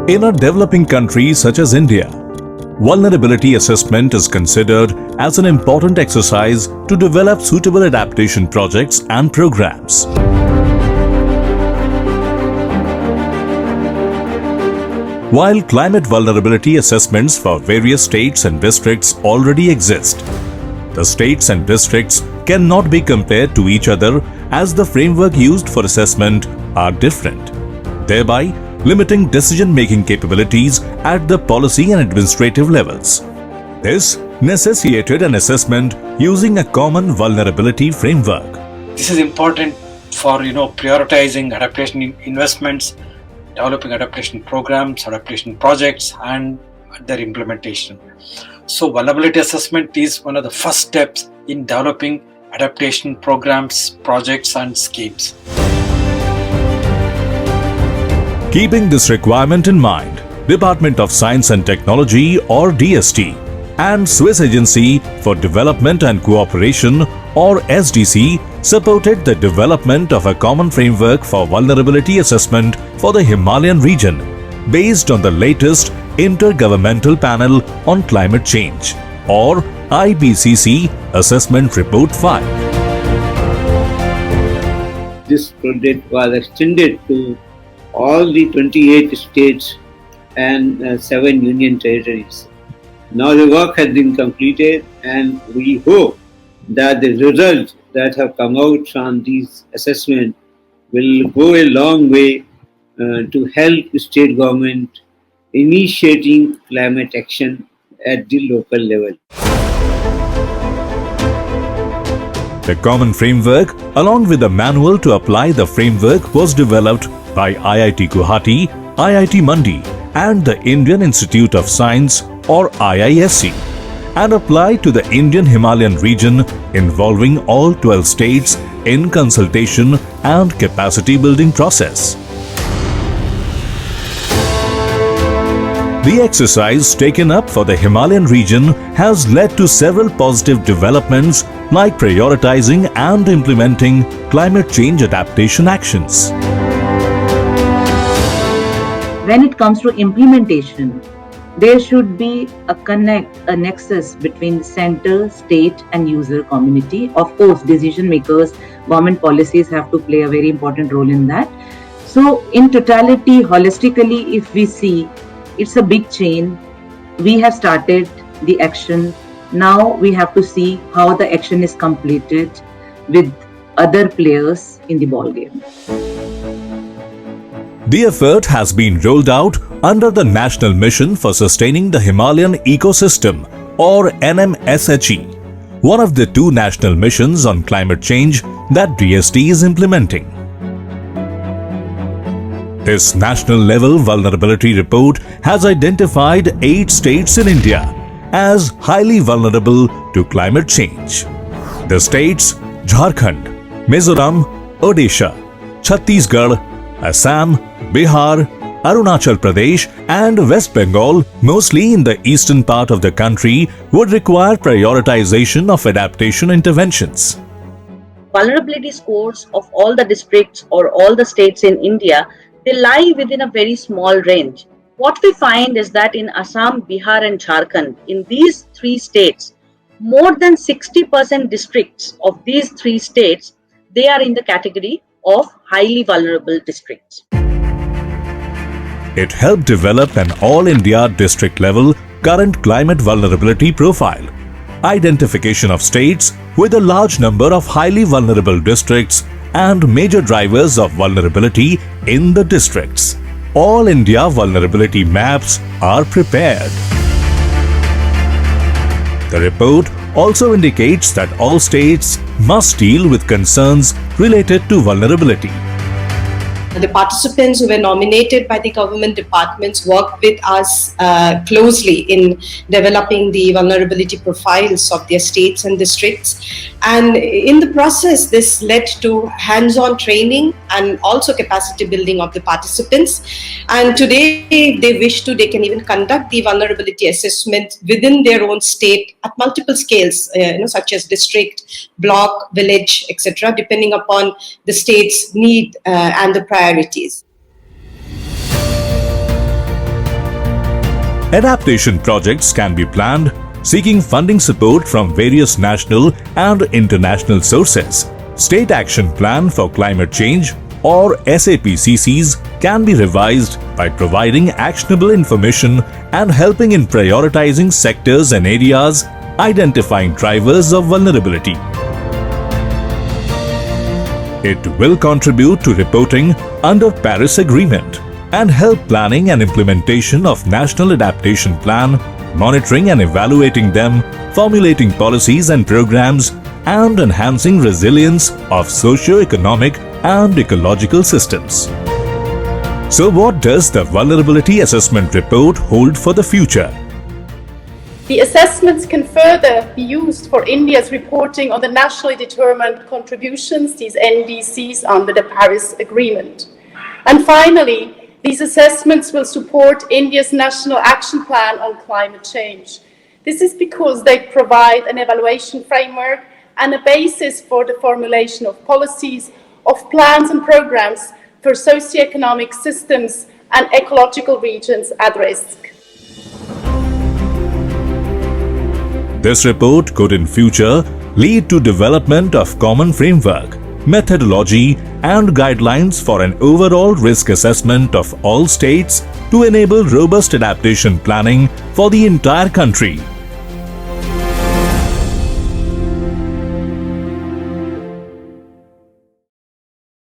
In a developing country such as India, vulnerability assessment is considered as an important exercise to develop suitable adaptation projects and programs. While climate vulnerability assessments for various states and districts already exist, the states and districts cannot be compared to each other as the framework used for assessment are different, thereby limiting decision-making capabilities at the policy and administrative levels. This necessitated an assessment using a common vulnerability framework. This is important for prioritizing adaptation investments, developing adaptation programs, adaptation projects, and their implementation. So vulnerability assessment is one of the first steps in developing adaptation programs, projects, and schemes. Keeping this requirement in mind, Department of Science and Technology or DST and Swiss Agency for Development and Cooperation or SDC supported the development of a common framework for vulnerability assessment for the Himalayan region based on the latest Intergovernmental Panel on Climate Change or IPCC Assessment Report 5. This project was extended to all the 28 states and 7 union territories. Now the work has been completed and we hope that the results that have come out from these assessments will go a long way to help the state government initiating climate action at the local level. The common framework along with the manual to apply the framework was developed by IIT Guwahati, IIT Mandi and the Indian Institute of Science or IISc and applied to the Indian Himalayan region involving all 12 states in consultation and capacity building process. The exercise taken up for the Himalayan region has led to several positive developments like prioritizing and implementing climate change adaptation actions. When it comes to implementation, there should be a nexus between center, state and user community. Of course, decision makers, government policies have to play a very important role in that. So in totality, holistically, if we see, it's a big chain. We have started the action. Now we have to see how the action is completed with other players in the ballgame. The effort has been rolled out under the National Mission for Sustaining the Himalayan Ecosystem or NMSHE, one of the 2 national missions on climate change that DST is implementing. This national level vulnerability report has identified 8 states in India as highly vulnerable to climate change. The states Jharkhand, Mizoram, Odisha, Chhattisgarh, Assam, Bihar, Arunachal Pradesh and West Bengal, mostly in the eastern part of the country, would require prioritization of adaptation interventions. Vulnerability scores of all the districts or all the states in India, they lie within a very small range. What we find is that in Assam, Bihar and Jharkhand, in these 3 states, more than 60% districts of these 3 states, they are in the category of highly vulnerable districts. It helped develop an all-India district-level current climate vulnerability profile, identification of states with a large number of highly vulnerable districts and major drivers of vulnerability in the districts. All India vulnerability maps are prepared. The report also indicates that all states must deal with concerns related to vulnerability. The participants who were nominated by the government departments worked with us closely in developing the vulnerability profiles of their states and districts. And in the process, this led to hands-on training and also capacity building of the participants. And today, if they wish to, they can even conduct the vulnerability assessment within their own state at multiple scales, such as district, block, village, etc., depending upon the state's need and the priorities. Adaptation projects can be planned, seeking funding support from various national and international sources. State Action Plan for Climate Change or SAPCCs can be revised by providing actionable information and helping in prioritizing sectors and areas, identifying drivers of vulnerability. It will contribute to reporting under Paris Agreement and help planning and implementation of National Adaptation Plan, monitoring and evaluating them, formulating policies and programs, and enhancing resilience of socio-economic and ecological systems. So what does the Vulnerability Assessment Report hold for the future? The assessments can further be used for India's reporting on the nationally determined contributions, these NDCs, under the Paris Agreement. And finally, these assessments will support India's National Action Plan on Climate Change. This is because they provide an evaluation framework and a basis for the formulation of policies, of plans and programs for socioeconomic systems and ecological regions at risk. This report could in future lead to development of common framework, methodology and guidelines for an overall risk assessment of all states to enable robust adaptation planning for the entire country.